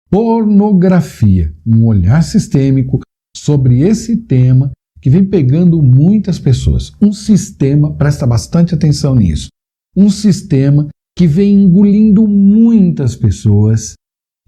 pornografia, um olhar sistêmico sobre esse tema que vem pegando muitas pessoas. Um sistema, presta bastante atenção nisso, um sistema que vem engolindo muitas pessoas.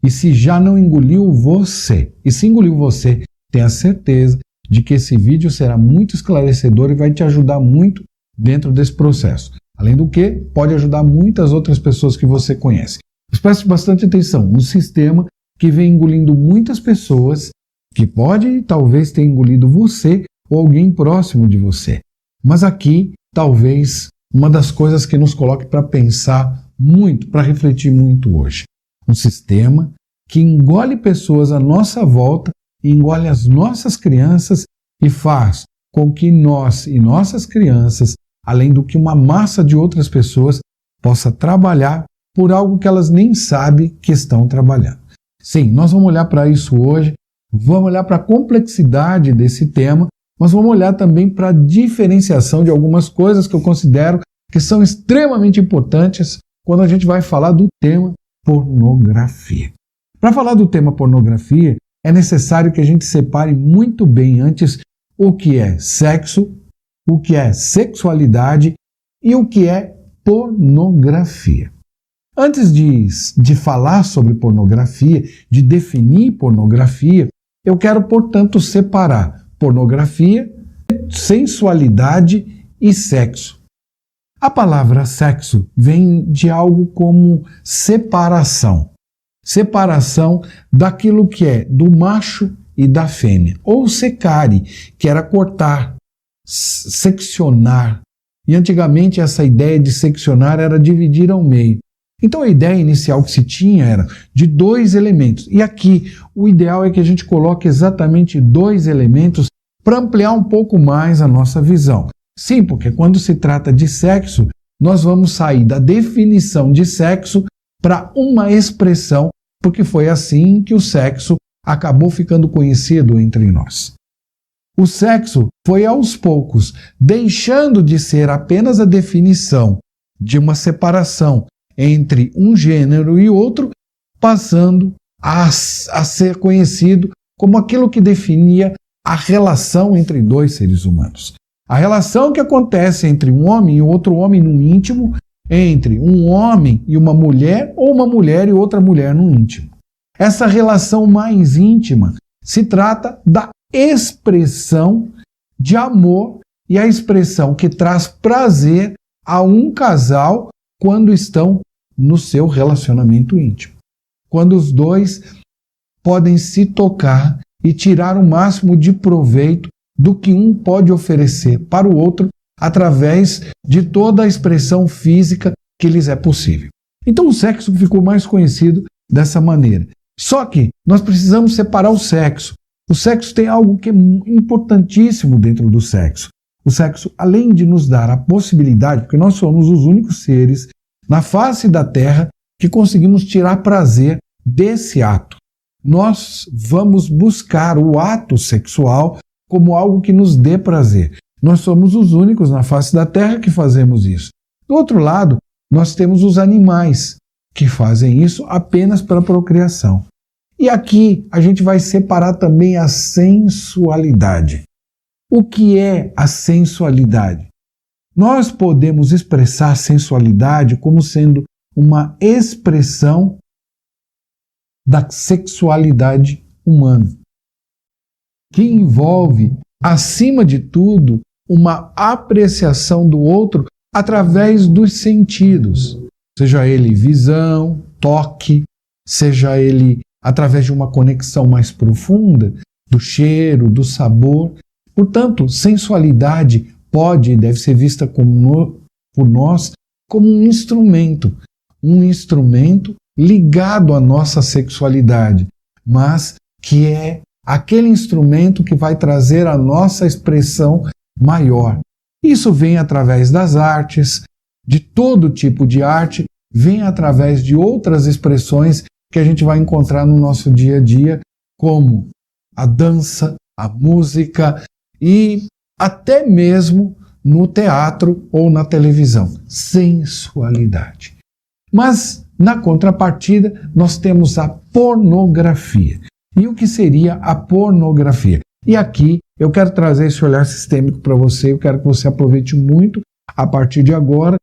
E se já não engoliu você, e se engoliu você, tenha certeza de que esse vídeo será muito esclarecedor e vai te ajudar muito dentro desse processo. Além do que, pode ajudar muitas outras pessoas que você conhece. Mas preste bastante atenção, um sistema que vem engolindo muitas pessoas, que pode talvez ter engolido você ou alguém próximo de você. Mas aqui, talvez, uma das coisas que nos coloque para pensar muito, para refletir muito hoje. Um sistema que engole pessoas à nossa volta, engole as nossas crianças e faz com que nós e nossas crianças, além do que uma massa de outras pessoas, possa trabalhar por algo que elas nem sabem que estão trabalhando. Sim, nós vamos olhar para isso hoje, vamos olhar para a complexidade desse tema, mas vamos olhar também para a diferenciação de algumas coisas que eu considero que são extremamente importantes quando a gente vai falar do tema pornografia. Para falar do tema pornografia, é necessário que a gente separe muito bem antes o que é sexo, o que é sexualidade e o que é pornografia. Antes de falar sobre pornografia, de definir pornografia, eu quero, portanto, separar pornografia, sensualidade e sexo. A palavra sexo vem de algo como separação. Separação daquilo que é do macho e da fêmea. Ou secare, que era cortar, seccionar. E antigamente essa ideia de seccionar era dividir ao meio. Então a ideia inicial que se tinha era de dois elementos. E aqui o ideal é que a gente coloque exatamente dois elementos para ampliar um pouco mais a nossa visão. Sim, porque quando se trata de sexo, nós vamos sair da definição de sexo para uma expressão, porque foi assim que o sexo acabou ficando conhecido entre nós. O sexo foi aos poucos deixando de ser apenas a definição de uma separação entre um gênero e outro, passando a ser conhecido como aquilo que definia a relação entre dois seres humanos. A relação que acontece entre um homem e outro homem no íntimo, entre um homem e uma mulher, ou uma mulher e outra mulher no íntimo. Essa relação mais íntima se trata da expressão de amor e a expressão que traz prazer a um casal quando estão no seu relacionamento íntimo. Quando os dois podem se tocar e tirar o máximo de proveito do que um pode oferecer para o outro através de toda a expressão física que lhes é possível. Então o sexo ficou mais conhecido dessa maneira. Só que nós precisamos separar o sexo. O sexo tem algo que é importantíssimo dentro do sexo. O sexo, além de nos dar a possibilidade, porque nós somos os únicos seres na face da Terra que conseguimos tirar prazer desse ato. Nós vamos buscar o ato sexual como algo que nos dê prazer. Nós somos os únicos na face da Terra que fazemos isso. Do outro lado, nós temos os animais que fazem isso apenas para procriação. E aqui a gente vai separar também a sensualidade. O que é a sensualidade? Nós podemos expressar a sensualidade como sendo uma expressão da sexualidade humana, que envolve, acima de tudo, uma apreciação do outro através dos sentidos, seja ele visão, toque, seja ele através de uma conexão mais profunda, do cheiro, do sabor. Portanto, sensualidade pode e deve ser vista por nós como um instrumento ligado à nossa sexualidade, mas que é aquele instrumento que vai trazer a nossa expressão maior. Isso vem através das artes, de todo tipo de arte, vem através de outras expressões que a gente vai encontrar no nosso dia a dia, como a dança, a música e até mesmo no teatro ou na televisão. Sensualidade. Mas Na contrapartida, nós temos a pornografia. E o que seria a pornografia? E aqui eu quero trazer esse olhar sistêmico para você, eu quero que você aproveite muito a partir de agora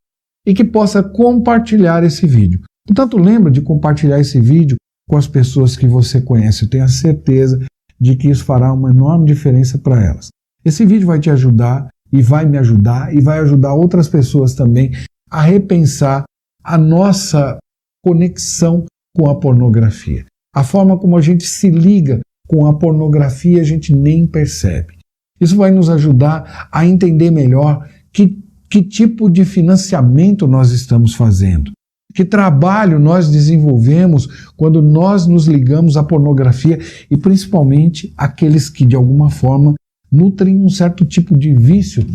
e que possa compartilhar esse vídeo. Portanto, lembra de compartilhar esse vídeo com as pessoas que você conhece. Eu tenho a certeza de que isso fará uma enorme diferença para elas. Esse vídeo vai te ajudar e vai me ajudar e vai ajudar outras pessoas também a repensar a nossa conexão com a pornografia. A forma como a gente se liga com a pornografia a gente nem percebe. Isso vai nos ajudar a entender melhor que tipo de financiamento nós estamos fazendo. Que trabalho nós desenvolvemos quando nós nos ligamos à pornografia e principalmente aqueles que de alguma forma nutrem um certo tipo de vício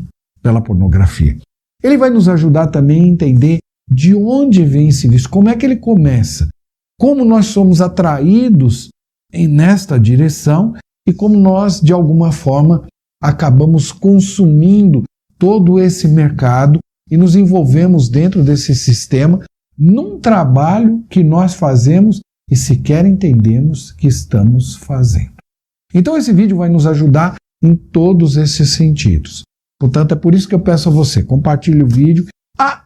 pela pornografia. Ele vai nos ajudar também a entender de onde vem esse vício, como é que ele começa, como nós somos atraídos nesta direção e como nós de alguma forma acabamos consumindo todo esse mercado e nos envolvemos dentro desse sistema num trabalho que nós fazemos e sequer entendemos que estamos fazendo. Então esse vídeo vai nos ajudar em todos esses sentidos. Portanto, é por isso que eu peço a você, compartilhe o vídeo.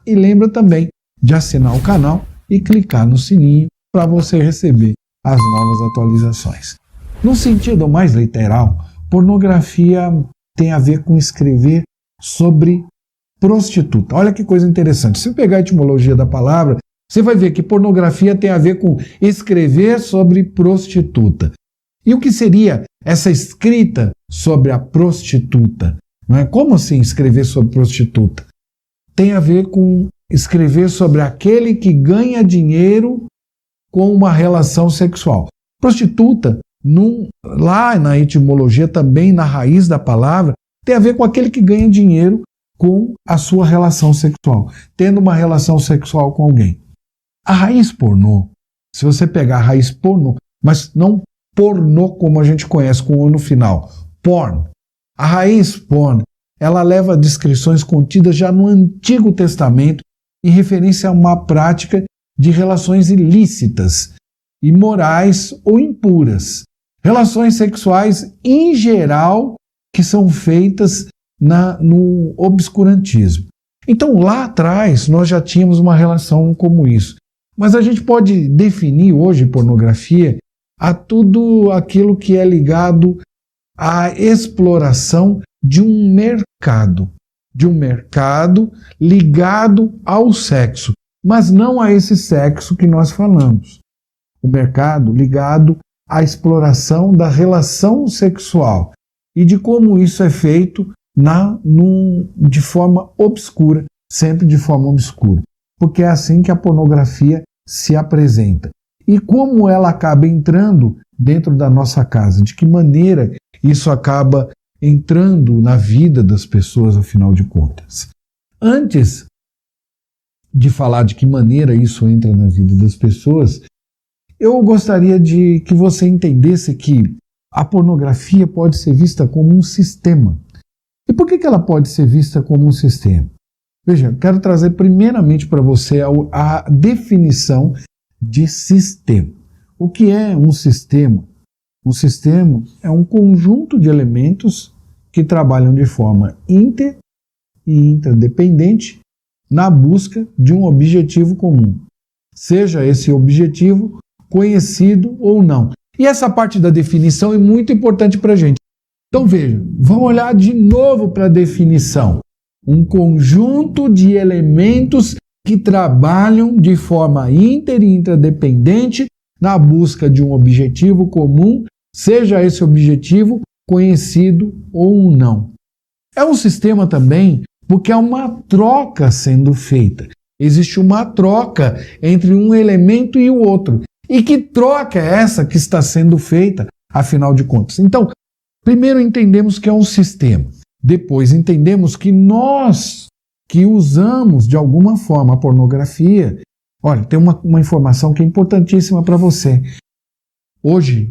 E lembra também de assinar o canal e clicar no sininho para você receber as novas atualizações. No sentido mais literal, pornografia tem a ver com escrever sobre prostituta. Olha que coisa interessante. Se pegar a etimologia da palavra, você vai ver que pornografia tem a ver com escrever sobre prostituta. E o que seria essa escrita sobre a prostituta? Não é? Como assim escrever sobre prostituta? Tem a ver com escrever sobre aquele que ganha dinheiro com uma relação sexual. Prostituta, lá na etimologia também, na raiz da palavra, tem a ver com aquele que ganha dinheiro com a sua relação sexual, tendo uma relação sexual com alguém. A raiz pornô, se você pegar a raiz pornô, mas não pornô como a gente conhece, com o no final, porn. A raiz porn, ela leva descrições contidas já no Antigo Testamento em referência a uma prática de relações ilícitas, imorais ou impuras. Relações sexuais, em geral, que são feitas no obscurantismo. Então, lá atrás, nós já tínhamos uma relação como isso. Mas a gente pode definir hoje pornografia a tudo aquilo que é ligado à exploração de um mercado ligado ao sexo, mas não a esse sexo que nós falamos. O mercado ligado à exploração da relação sexual e de como isso é feito de forma obscura, sempre de forma obscura. Porque é assim que a pornografia se apresenta. E como ela acaba entrando dentro da nossa casa, de que maneira isso acaba entrando na vida das pessoas, afinal de contas. Antes de falar de que maneira isso entra na vida das pessoas, eu gostaria de que você entendesse que a pornografia pode ser vista como um sistema. E por que ela pode ser vista como um sistema? Veja, quero trazer primeiramente para você a definição de sistema. O que é um sistema? Um sistema é um conjunto de elementos que trabalham de forma inter e interdependente na busca de um objetivo comum, seja esse objetivo conhecido ou não. E essa parte da definição é muito importante para a gente. Então veja, vamos olhar de novo para a definição. Um conjunto de elementos que trabalham de forma inter e interdependente na busca de um objetivo comum, seja esse objetivo conhecido ou não. É um sistema também porque é uma troca sendo feita. Existe uma troca entre um elemento e o outro. E que troca é essa que está sendo feita, afinal de contas? Então, primeiro entendemos que é um sistema. Depois entendemos que nós que usamos de alguma forma a pornografia. Olha, tem uma informação que é importantíssima para você. Hoje,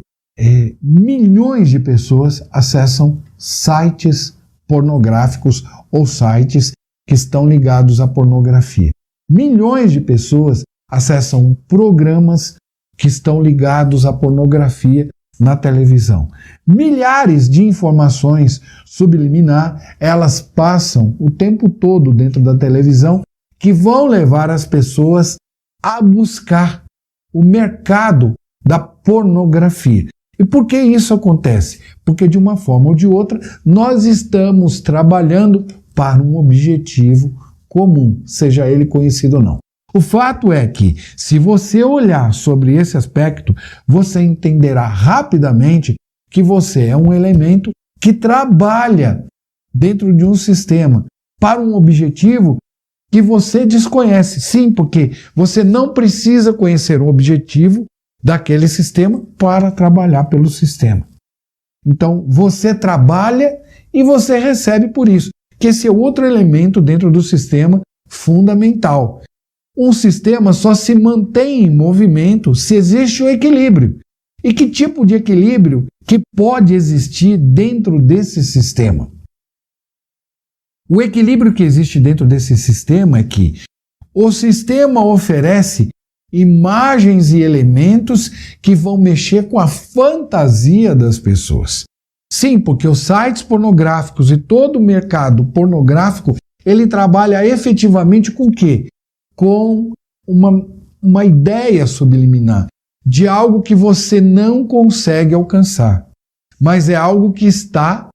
milhões de pessoas acessam sites pornográficos ou sites que estão ligados à pornografia. Milhões de pessoas acessam programas que estão ligados à pornografia na televisão. Milhares de informações subliminar, elas passam o tempo todo dentro da televisão, que vão levar as pessoas a buscar o mercado da pornografia. E por que isso acontece? Porque de uma forma ou de outra, nós estamos trabalhando para um objetivo comum, seja ele conhecido ou não. O fato é que, se você olhar sobre esse aspecto, você entenderá rapidamente que você é um elemento que trabalha dentro de um sistema para um objetivo que você desconhece. Sim, porque você não precisa conhecer o objetivo daquele sistema para trabalhar pelo sistema. Então, você trabalha e você recebe por isso, que esse é outro elemento dentro do sistema fundamental. Um sistema só se mantém em movimento se existe o equilíbrio. E que tipo de equilíbrio que pode existir dentro desse sistema? O equilíbrio que existe dentro desse sistema é que o sistema oferece imagens e elementos que vão mexer com a fantasia das pessoas. Sim, porque os sites pornográficos e todo o mercado pornográfico, ele trabalha efetivamente com o quê? Com uma ideia subliminar de algo que você não consegue alcançar, mas é algo que está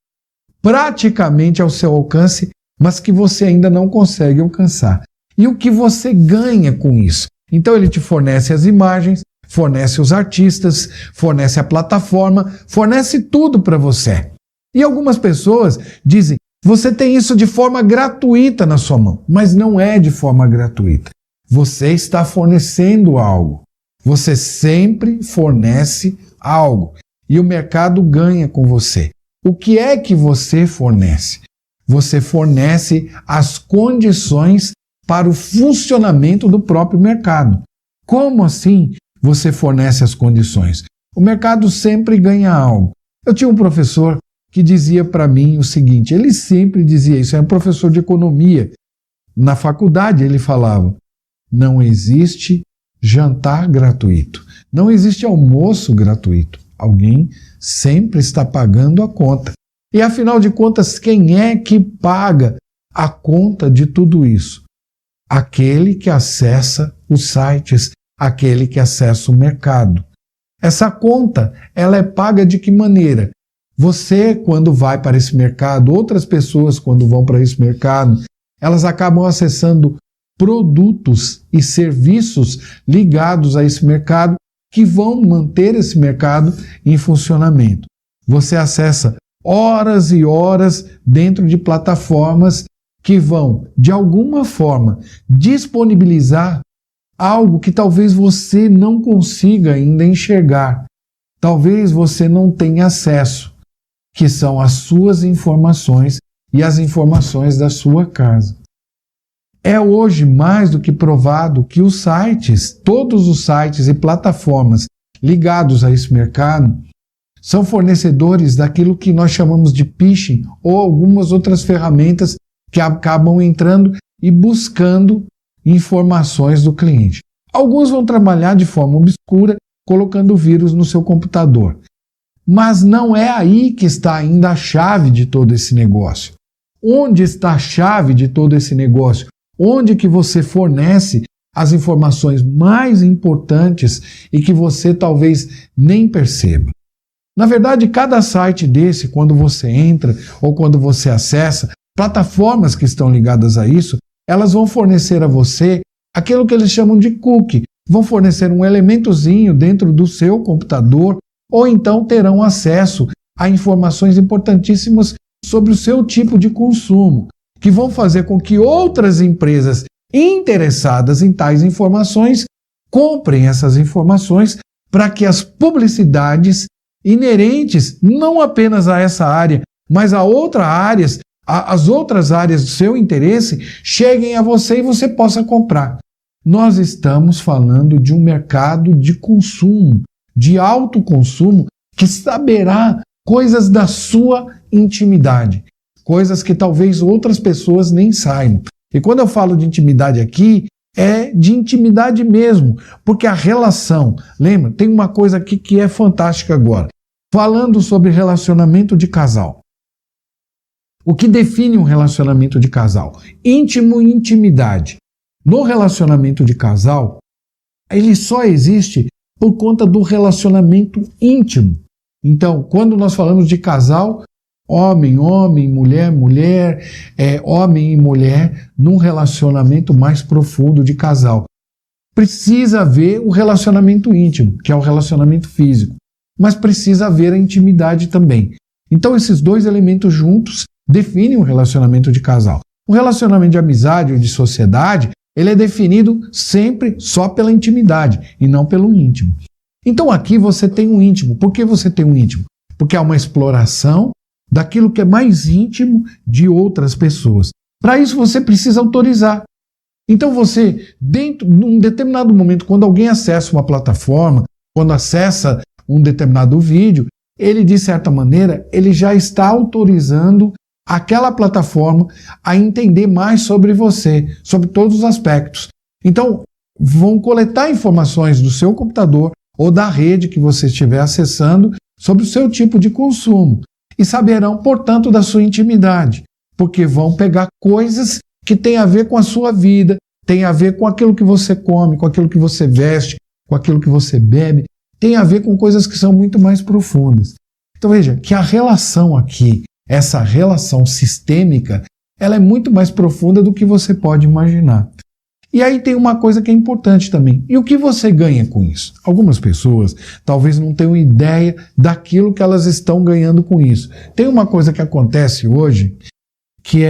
praticamente ao seu alcance, mas que você ainda não consegue alcançar. E o que você ganha com isso? Então ele te fornece as imagens, fornece os artistas, fornece a plataforma, fornece tudo para você. E algumas pessoas dizem, você tem isso de forma gratuita na sua mão, mas não é de forma gratuita. Você está fornecendo algo. Você sempre fornece algo. E o mercado ganha com você. O que é que você fornece? Você fornece as condições para o funcionamento do próprio mercado. Como assim você fornece as condições? O mercado sempre ganha algo. Eu tinha um professor que dizia para mim o seguinte, ele sempre dizia isso, era um professor de economia. Na faculdade ele falava, não existe jantar gratuito, não existe almoço gratuito. Alguém sempre está pagando a conta. E afinal de contas, quem é que paga a conta de tudo isso? Aquele que acessa os sites, aquele que acessa o mercado. Essa conta, ela é paga de que maneira? Você, quando vai para esse mercado, outras pessoas, quando vão para esse mercado, elas acabam acessando produtos e serviços ligados a esse mercado que vão manter esse mercado em funcionamento. Você acessa horas e horas dentro de plataformas que vão, de alguma forma, disponibilizar algo que talvez você não consiga ainda enxergar. Talvez você não tenha acesso, que são as suas informações e as informações da sua casa. É hoje mais do que provado que os sites, todos os sites e plataformas ligados a esse mercado, são fornecedores daquilo que nós chamamos de phishing ou algumas outras ferramentas que acabam entrando e buscando informações do cliente. Alguns vão trabalhar de forma obscura, colocando vírus no seu computador. Mas não é aí que está ainda a chave de todo esse negócio. Onde está a chave de todo esse negócio? Onde que você fornece as informações mais importantes e que você talvez nem perceba? Na verdade, cada site desse, quando você entra ou quando você acessa, plataformas que estão ligadas a isso, elas vão fornecer a você aquilo que eles chamam de cookie. Vão fornecer um elementozinho dentro do seu computador ou então terão acesso a informações importantíssimas sobre o seu tipo de consumo, que vão fazer com que outras empresas interessadas em tais informações comprem essas informações para que as publicidades inerentes não apenas a essa área, mas a outras áreas, as outras áreas do seu interesse cheguem a você e você possa comprar. Nós estamos falando de um mercado de consumo, de alto consumo, que saberá coisas da sua intimidade, coisas que talvez outras pessoas nem saibam. E quando eu falo de intimidade aqui, é de intimidade mesmo, porque a relação, lembra, tem uma coisa aqui que é fantástica agora, falando sobre relacionamento de casal. O que define um relacionamento de casal? Íntimo e intimidade. No relacionamento de casal, ele só existe por conta do relacionamento íntimo. Então, quando nós falamos de casal, homem, mulher, homem e mulher, num relacionamento mais profundo de casal. Precisa haver o relacionamento íntimo, que é o relacionamento físico, mas precisa haver a intimidade também. Então, esses dois elementos juntos definem o relacionamento de casal. O relacionamento de amizade ou de sociedade, ele é definido sempre só pela intimidade e não pelo íntimo. Então, aqui você tem um íntimo. Por que você tem um íntimo? Porque é uma exploração daquilo que é mais íntimo de outras pessoas. Para isso você precisa autorizar. Então você, num determinado momento, quando alguém acessa uma plataforma, quando acessa um determinado vídeo, ele, de certa maneira, ele já está autorizando aquela plataforma a entender mais sobre você, sobre todos os aspectos. Então, vão coletar informações do seu computador ou da rede que você estiver acessando sobre o seu tipo de consumo. E saberão, portanto, da sua intimidade, porque vão pegar coisas que têm a ver com a sua vida, têm a ver com aquilo que você come, com aquilo que você veste, com aquilo que você bebe, tem a ver com coisas que são muito mais profundas. Então veja que a relação aqui, essa relação sistêmica, ela é muito mais profunda do que você pode imaginar. E aí tem uma coisa que é importante também. E o que você ganha com isso? Algumas pessoas talvez não tenham ideia daquilo que elas estão ganhando com isso. Tem uma coisa que acontece hoje, que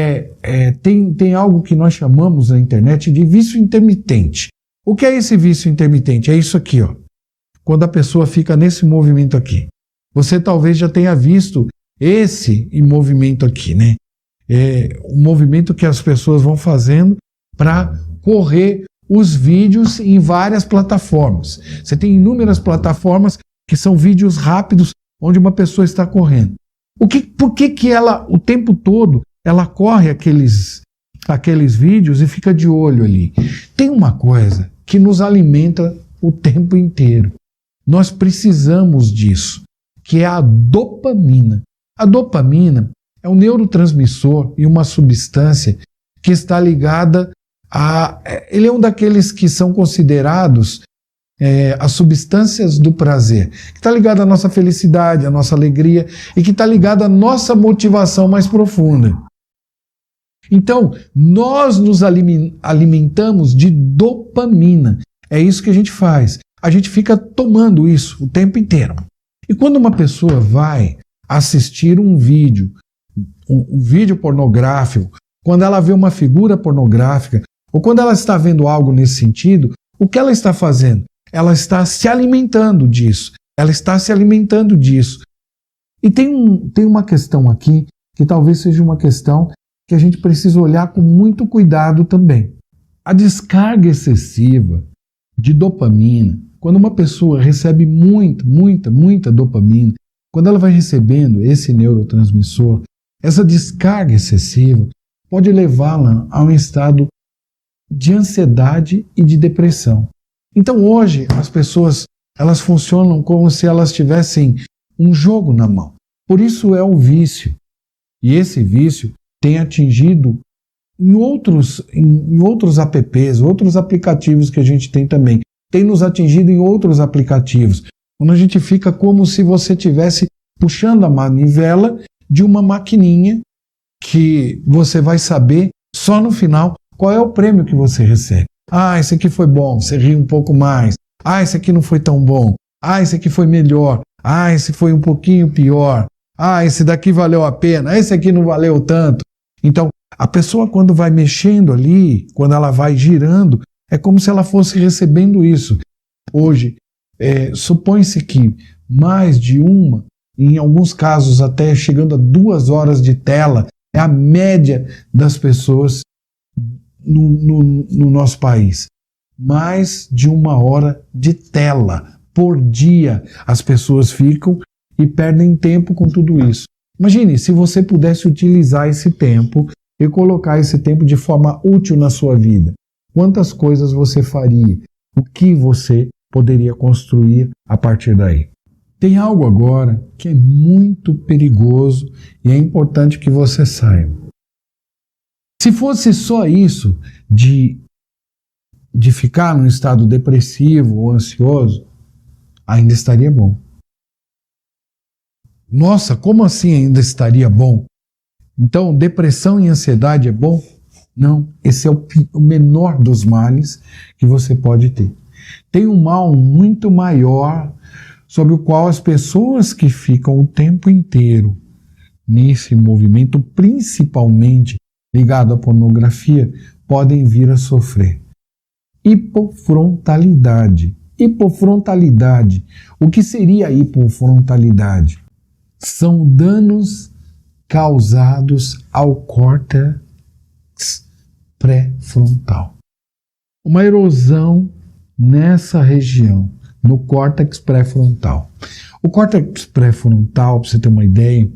tem algo que nós chamamos na internet de vício intermitente. O que é esse vício intermitente? É isso aqui, ó. Quando a pessoa fica nesse movimento aqui. Você talvez já tenha visto esse movimento aqui, né? O movimento que as pessoas vão fazendo para correr os vídeos em várias plataformas. Você tem inúmeras plataformas que são vídeos rápidos onde uma pessoa está correndo. Por que ela, o tempo todo, ela corre aqueles vídeos e fica de olho ali? Tem uma coisa que nos alimenta o tempo inteiro. Nós precisamos disso, que é a dopamina. A dopamina é um neurotransmissor e uma substância que está ligada ele é um daqueles que são considerados as substâncias do prazer, que está ligado à nossa felicidade, à nossa alegria e que está ligado à nossa motivação mais profunda. Então, nós nos alimentamos de dopamina. É isso que a gente faz. A gente fica tomando isso o tempo inteiro. E quando uma pessoa vai assistir um vídeo pornográfico, quando ela vê uma figura pornográfica, ou quando ela está vendo algo nesse sentido, o que ela está fazendo? Ela está se alimentando disso. Ela está se alimentando disso. E tem uma questão aqui, que talvez seja uma questão que a gente precisa olhar com muito cuidado também. A descarga excessiva de dopamina, quando uma pessoa recebe muita dopamina, quando ela vai recebendo esse neurotransmissor, essa descarga excessiva pode levá-la a um estado de ansiedade e de depressão. Então hoje as pessoas elas funcionam como se elas tivessem um jogo na mão. Por isso é o vício. E esse vício tem atingido em outros apps, outros aplicativos que a gente tem também. Tem nos atingido em outros aplicativos, onde a gente fica como se você estivesse puxando a manivela de uma maquininha que você vai saber só no final qual é o prêmio que você recebe. Ah, esse aqui foi bom, você ri um pouco mais. Ah, esse aqui não foi tão bom. Ah, esse aqui foi melhor. Ah, esse foi um pouquinho pior. Ah, esse daqui valeu a pena. Esse aqui não valeu tanto. Então, a pessoa quando vai mexendo ali, quando ela vai girando, é como se ela fosse recebendo isso. Hoje, supõe-se que mais de uma, em alguns casos até chegando a 2 horas de tela, é a média das pessoas no nosso país. Mais de 1 hora de tela por dia as pessoas ficam e perdem tempo com tudo isso. Imagine se você pudesse utilizar esse tempo e colocar esse tempo de forma útil na sua vida. quantas coisas você faria, o que você poderia construir a partir daí. Tem algo agora que é muito perigoso e é importante que você saiba. Se fosse só isso de ficar num estado depressivo ou ansioso, ainda estaria bom. Nossa, como assim ainda estaria bom? Então, depressão e ansiedade é bom? Não, esse é o menor dos males que você pode ter. Tem um mal muito maior sobre o qual as pessoas que ficam o tempo inteiro nesse movimento, principalmente ligado à pornografia, podem vir a sofrer. Hipofrontalidade. Hipofrontalidade. O que seria a hipofrontalidade? São danos causados ao córtex pré-frontal. Uma erosão nessa região, no córtex pré-frontal. O córtex pré-frontal, para você ter uma ideia,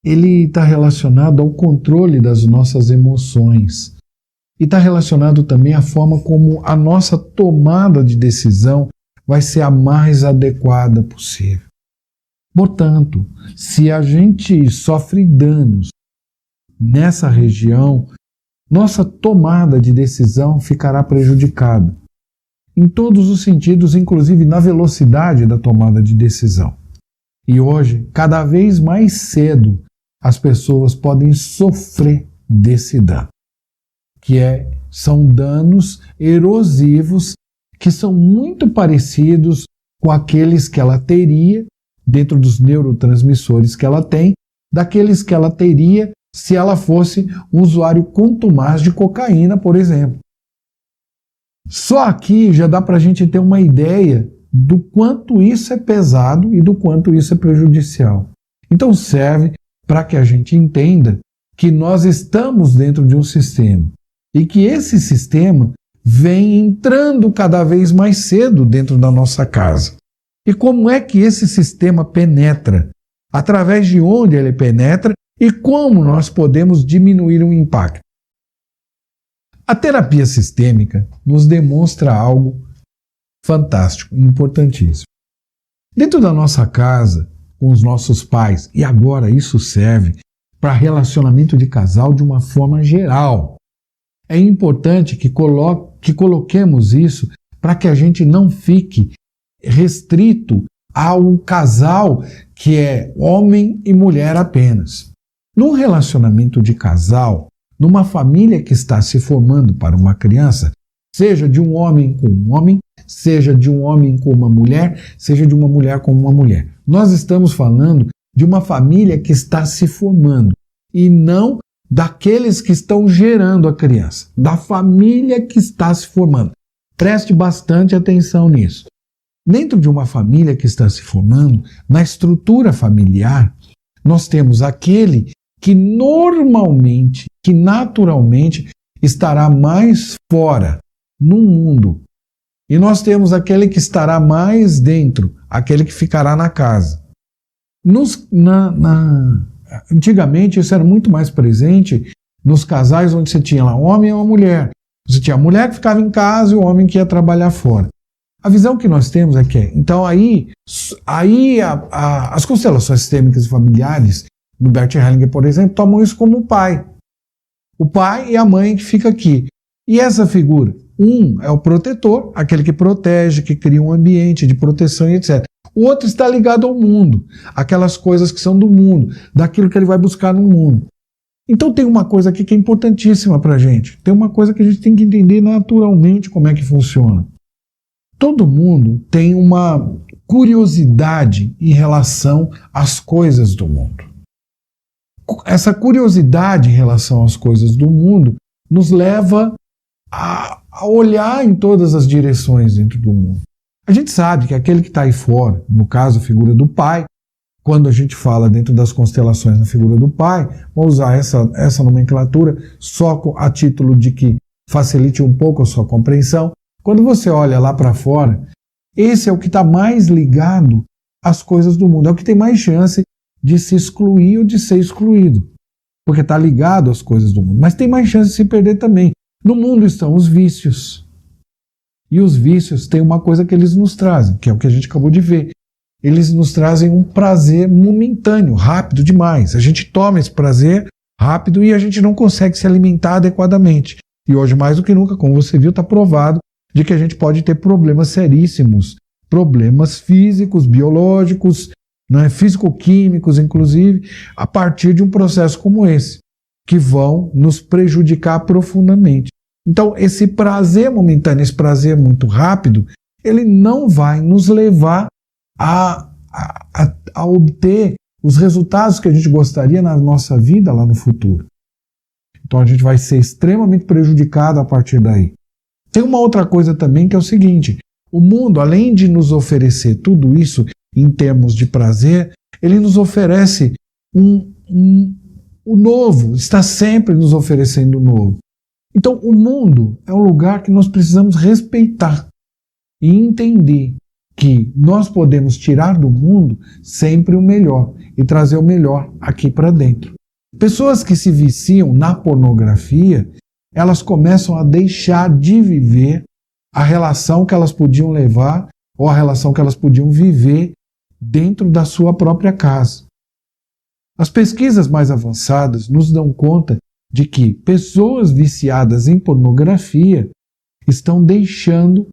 ele está relacionado ao controle das nossas emoções. E está relacionado também à forma como a nossa tomada de decisão vai ser a mais adequada possível. Portanto, se a gente sofre danos nessa região, nossa tomada de decisão ficará prejudicada. Em todos os sentidos, inclusive na velocidade da tomada de decisão. E hoje, cada vez mais cedo, as pessoas podem sofrer desse dano, que são danos erosivos que são muito parecidos com aqueles que ela teria dentro dos neurotransmissores que ela tem, daqueles que ela teria se ela fosse um usuário contumaz de cocaína, por exemplo. Só aqui já dá para a gente ter uma ideia do quanto isso é pesado e do quanto isso é prejudicial. Então serve para que a gente entenda que nós estamos dentro de um sistema e que esse sistema vem entrando cada vez mais cedo dentro da nossa casa. E como é que esse sistema penetra? Através de onde ele penetra e como nós podemos diminuir o impacto? A terapia sistêmica nos demonstra algo fantástico, importantíssimo. Dentro da nossa casa, com os nossos pais, e agora isso serve para relacionamento de casal de uma forma geral. É importante que coloquemos isso para que a gente não fique restrito ao casal que é homem e mulher apenas. Num relacionamento de casal, numa família que está se formando para uma criança, seja de um homem com um homem, seja de um homem com uma mulher, seja de uma mulher com uma mulher. Nós estamos falando de uma família que está se formando e não daqueles que estão gerando a criança, da família que está se formando. Preste bastante atenção nisso. Dentro de uma família que está se formando, na estrutura familiar, nós temos aquele que normalmente, que naturalmente estará mais fora no mundo. E nós temos aquele que estará mais dentro, aquele que ficará na casa. Antigamente isso era muito mais presente nos casais onde você tinha lá um homem e uma mulher. Você tinha a mulher que ficava em casa e o homem que ia trabalhar fora. A visão que nós temos é que então aí as constelações sistêmicas e familiares do Bert Hellinger, por exemplo, tomam isso como o pai. O pai e a mãe que fica aqui. E essa figura? Um é o protetor, aquele que protege, que cria um ambiente de proteção e etc. O outro está ligado ao mundo, aquelas coisas que são do mundo, daquilo que ele vai buscar no mundo. Então tem uma coisa aqui que é importantíssima para a gente. Tem uma coisa que a gente tem que entender naturalmente como é que funciona. Todo mundo tem uma curiosidade em relação às coisas do mundo. Essa curiosidade em relação às coisas do mundo nos leva a olhar em todas as direções dentro do mundo. A gente sabe que aquele que está aí fora, no caso a figura do pai, quando a gente fala dentro das constelações na figura do pai, vou usar essa nomenclatura só a título de que facilite um pouco a sua compreensão. Quando você olha lá para fora, esse é o que está mais ligado às coisas do mundo, é o que tem mais chance de se excluir ou de ser excluído, porque está ligado às coisas do mundo, mas tem mais chance de se perder também, No mundo estão os vícios. E os vícios têm uma coisa que eles nos trazem, que é o que a gente acabou de ver. Eles nos trazem um prazer momentâneo, rápido demais. A gente toma esse prazer rápido e a gente não consegue se alimentar adequadamente. E hoje, mais do que nunca, como você viu, está provado de que a gente pode ter problemas seríssimos, problemas físicos, biológicos, físico-químicos, inclusive, a partir de um processo como esse, que vão nos prejudicar profundamente. Então, esse prazer momentâneo, esse prazer muito rápido, ele não vai nos levar a obter os resultados que a gente gostaria na nossa vida lá no futuro. Então, a gente vai ser extremamente prejudicado a partir daí. Tem uma outra coisa também que é o seguinte: o mundo, além de nos oferecer tudo isso em termos de prazer, ele nos oferece o novo, está sempre nos oferecendo o novo. Então, o mundo é um lugar que nós precisamos respeitar e entender que nós podemos tirar do mundo sempre o melhor e trazer o melhor aqui para dentro. Pessoas que se viciam na pornografia, elas começam a deixar de viver a relação que elas podiam levar ou a relação que elas podiam viver dentro da sua própria casa. As pesquisas mais avançadas nos dão conta de que pessoas viciadas em pornografia estão deixando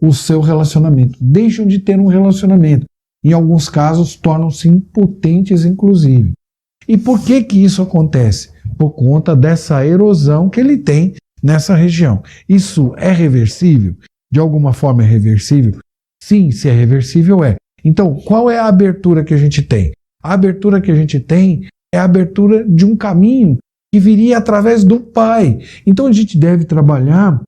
o seu relacionamento, deixam de ter um relacionamento. Em alguns casos, tornam-se impotentes, inclusive. E por que isso acontece? Por conta dessa erosão que ele tem nessa região. Isso é reversível? De alguma forma é reversível? Sim, se é reversível é. Então, qual é a abertura que a gente tem? A abertura que a gente tem é a abertura de um caminho que viria através do Pai. Então a gente deve trabalhar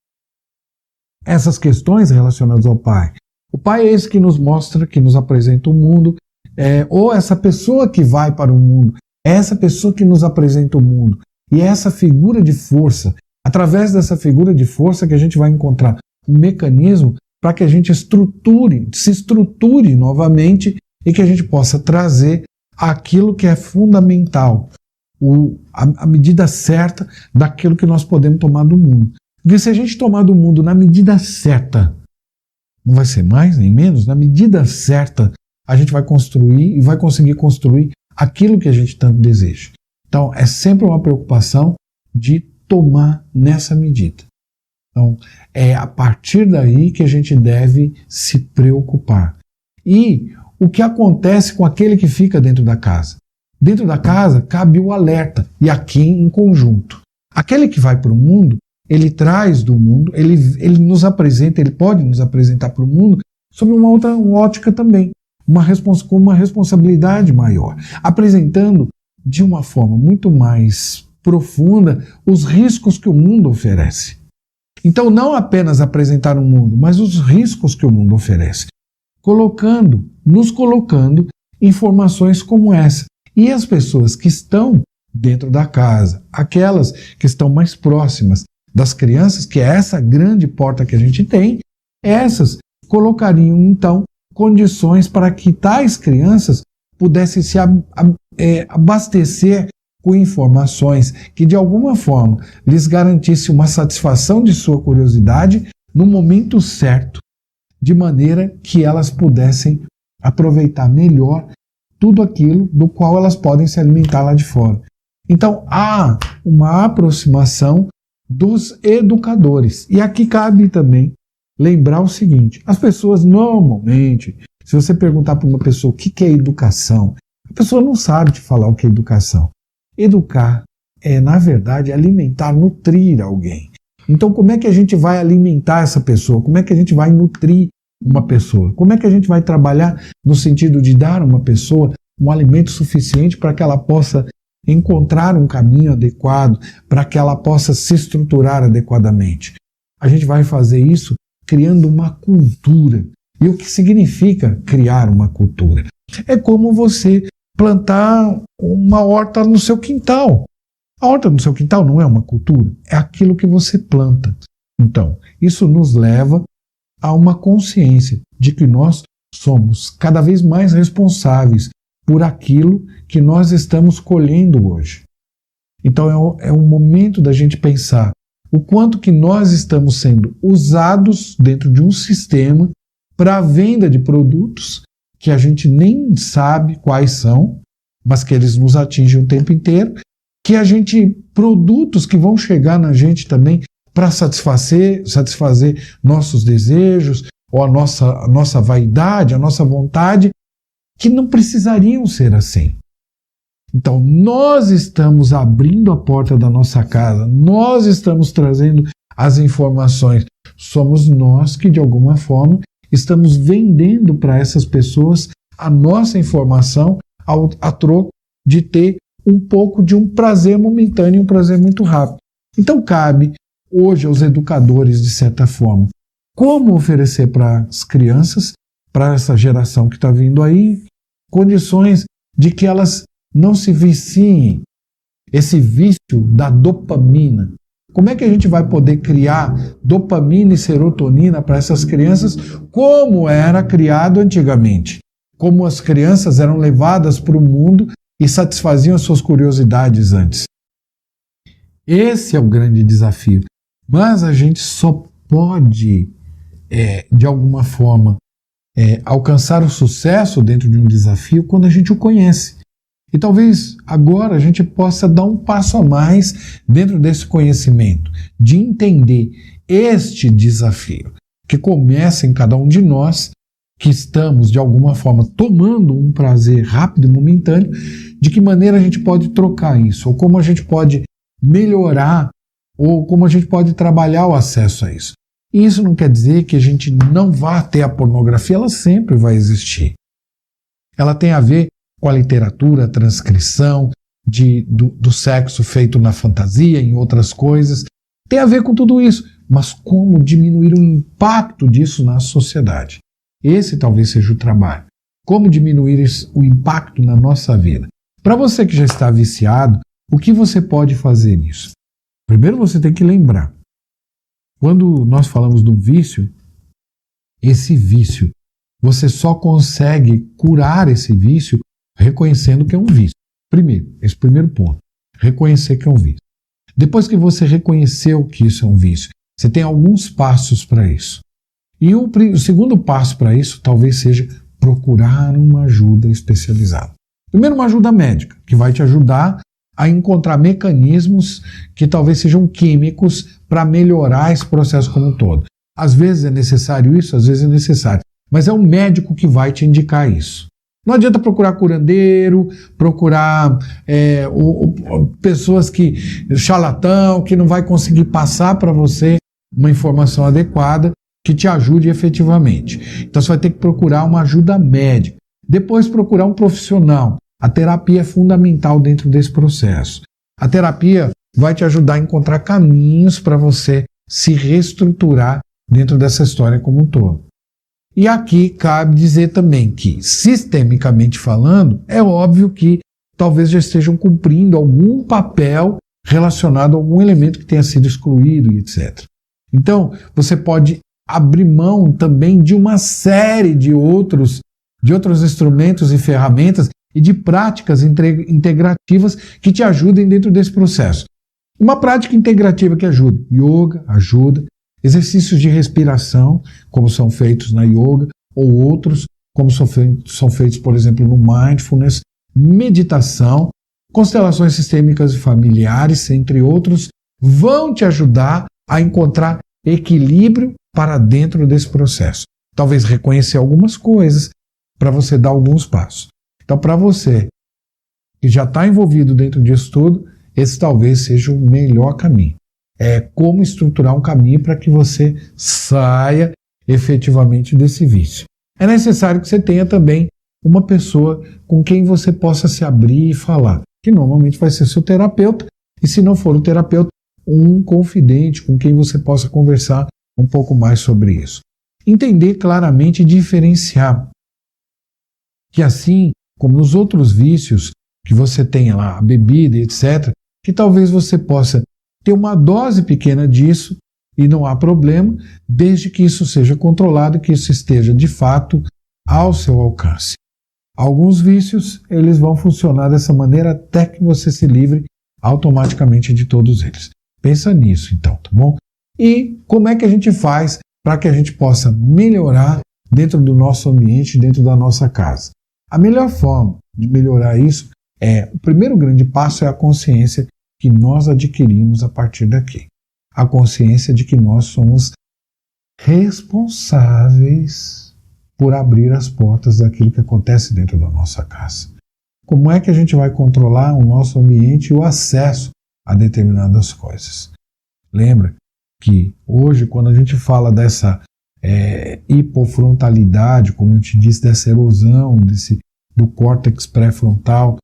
essas questões relacionadas ao Pai. O Pai é esse que nos mostra, que nos apresenta o mundo, ou essa pessoa que vai para o mundo, é essa pessoa que nos apresenta o mundo. E é essa figura de força, através dessa figura de força que a gente vai encontrar um mecanismo para que a gente se estruture novamente e que a gente possa trazer aquilo que é fundamental, a medida certa daquilo que nós podemos tomar do mundo. Porque se a gente tomar do mundo na medida certa, não vai ser mais nem menos, na medida certa, a gente vai construir e vai conseguir construir aquilo que a gente tanto deseja. Então, é sempre uma preocupação de tomar nessa medida. Então, é a partir daí que a gente deve se preocupar. E o que acontece com aquele que fica dentro da casa? Dentro da casa cabe o alerta, e aqui em conjunto. Aquele que vai para o mundo, ele traz do mundo, ele nos apresenta, ele pode nos apresentar para o mundo sob uma outra ótica também, com uma responsabilidade maior, apresentando de uma forma muito mais profunda os riscos que o mundo oferece. Então, não apenas apresentar o mundo, mas os riscos que o mundo oferece, nos colocando informações como essa. E as pessoas que estão dentro da casa, aquelas que estão mais próximas das crianças, que é essa grande porta que a gente tem, essas colocariam, então, condições para que tais crianças pudessem se abastecer com informações que, de alguma forma, lhes garantisse uma satisfação de sua curiosidade no momento certo, de maneira que elas pudessem aproveitar melhor tudo aquilo do qual elas podem se alimentar lá de fora. Então, há uma aproximação dos educadores. E aqui cabe também lembrar o seguinte: as pessoas normalmente, se você perguntar para uma pessoa o que é educação, a pessoa não sabe te falar o que é educação. Educar é, na verdade, alimentar, nutrir alguém. Então, como é que a gente vai alimentar essa pessoa? Como é que a gente vai nutrir uma pessoa? Como é que a gente vai trabalhar no sentido de dar a uma pessoa um alimento suficiente para que ela possa encontrar um caminho adequado, para que ela possa se estruturar adequadamente? A gente vai fazer isso criando uma cultura. E o que significa criar uma cultura? É como você plantar uma horta no seu quintal. A horta no seu quintal não é uma cultura, é aquilo que você planta. Então, isso nos leva a uma consciência de que nós somos cada vez mais responsáveis por aquilo que nós estamos colhendo hoje. Então é um momento da gente pensar o quanto que nós estamos sendo usados dentro de um sistema para a venda de produtos que a gente nem sabe quais são, mas que eles nos atingem o tempo inteiro, produtos que vão chegar na gente também para satisfazer nossos desejos, ou a nossa vaidade, a nossa vontade, que não precisariam ser assim. Então, nós estamos abrindo a porta da nossa casa, nós estamos trazendo as informações. Somos nós que, de alguma forma, estamos vendendo para essas pessoas a nossa informação a troco de ter um pouco de um prazer momentâneo, um prazer muito rápido. Então, cabe hoje aos educadores, de certa forma, como oferecer para as crianças, para essa geração que está vindo aí, condições de que elas não se viciem, esse vício da dopamina. Como é que a gente vai poder criar dopamina e serotonina para essas crianças como era criado antigamente? Como as crianças eram levadas para o mundo e satisfaziam as suas curiosidades antes. Esse é o grande desafio. Mas a gente só pode, de alguma forma, alcançar o sucesso dentro de um desafio quando a gente o conhece. E talvez agora a gente possa dar um passo a mais dentro desse conhecimento, de entender este desafio, que começa em cada um de nós, que estamos, de alguma forma, tomando um prazer rápido e momentâneo, de que maneira a gente pode trocar isso, ou como a gente pode melhorar, ou como a gente pode trabalhar o acesso a isso. E isso não quer dizer que a gente não vá ter a pornografia, ela sempre vai existir. Ela tem a ver com a literatura, a transcrição do sexo feito na fantasia, em outras coisas. Tem a ver com tudo isso, mas como diminuir o impacto disso na sociedade. Esse talvez seja o trabalho. Como diminuir o impacto na nossa vida. Para você que já está viciado, o que você pode fazer nisso? Primeiro você tem que lembrar, quando nós falamos de um vício, esse vício, você só consegue curar esse vício reconhecendo que é um vício. Primeiro, esse primeiro ponto, reconhecer que é um vício. Depois que você reconheceu que isso é um vício, você tem alguns passos para isso. E o segundo passo para isso talvez seja procurar uma ajuda especializada. Primeiro, uma ajuda médica, que vai te ajudar a encontrar mecanismos que talvez sejam químicos para melhorar esse processo como um todo. Às vezes é necessário isso, às vezes é necessário. Mas é o médico que vai te indicar isso. Não adianta procurar curandeiro, procurar pessoas charlatão, que não vai conseguir passar para você uma informação adequada que te ajude efetivamente. Então você vai ter que procurar uma ajuda médica. Depois procurar um profissional. A terapia é fundamental dentro desse processo. A terapia vai te ajudar a encontrar caminhos para você se reestruturar dentro dessa história como um todo. E aqui cabe dizer também que, sistemicamente falando, é óbvio que talvez já estejam cumprindo algum papel relacionado a algum elemento que tenha sido excluído e etc. Então, você pode abrir mão também de uma série de outros instrumentos e ferramentas e de práticas integrativas que te ajudem dentro desse processo. Uma prática integrativa que ajuda. Yoga ajuda. Exercícios de respiração, como são feitos na yoga, ou outros, como são feitos, por exemplo, no mindfulness. Meditação, constelações sistêmicas e familiares, entre outros, vão te ajudar a encontrar equilíbrio para dentro desse processo. Talvez reconhecer algumas coisas para você dar alguns passos. Então, para você que já está envolvido dentro disso tudo, esse talvez seja o melhor caminho. É como estruturar um caminho para que você saia efetivamente desse vício. É necessário que você tenha também uma pessoa com quem você possa se abrir e falar, que normalmente vai ser seu terapeuta, e se não for o terapeuta, um confidente com quem você possa conversar um pouco mais sobre isso. Entender claramente e diferenciar. Que assim como nos outros vícios que você tenha lá, a bebida, etc., que talvez você possa ter uma dose pequena disso e não há problema, desde que isso seja controlado e que isso esteja, de fato, ao seu alcance. Alguns vícios, eles vão funcionar dessa maneira até que você se livre automaticamente de todos eles. Pensa nisso então, tá bom? E como é que a gente faz para que a gente possa melhorar dentro do nosso ambiente, dentro da nossa casa? A melhor forma de melhorar isso o primeiro grande passo é a consciência que nós adquirimos a partir daqui. A consciência de que nós somos responsáveis por abrir as portas daquilo que acontece dentro da nossa casa. Como é que a gente vai controlar o nosso ambiente e o acesso a determinadas coisas? Lembra que hoje, quando a gente fala dessa hipofrontalidade, como eu te disse, dessa erosão do córtex pré-frontal,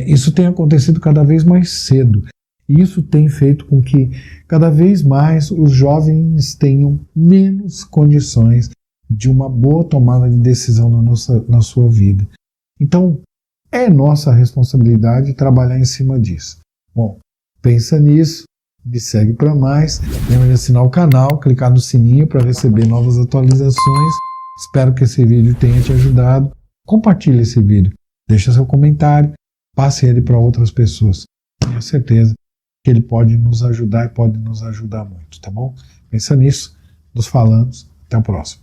isso tem acontecido cada vez mais cedo. E isso tem feito com que cada vez mais os jovens tenham menos condições de uma boa tomada de decisão na sua vida. Então, é nossa responsabilidade trabalhar em cima disso. Bom, pensa nisso, me segue para mais, lembra de assinar o canal, clicar no sininho para receber novas atualizações. Espero que esse vídeo tenha te ajudado. Compartilhe esse vídeo, deixa seu comentário, passe ele para outras pessoas. Tenho certeza que ele pode nos ajudar e pode nos ajudar muito, tá bom? Pensa nisso, nos falamos, até o próximo.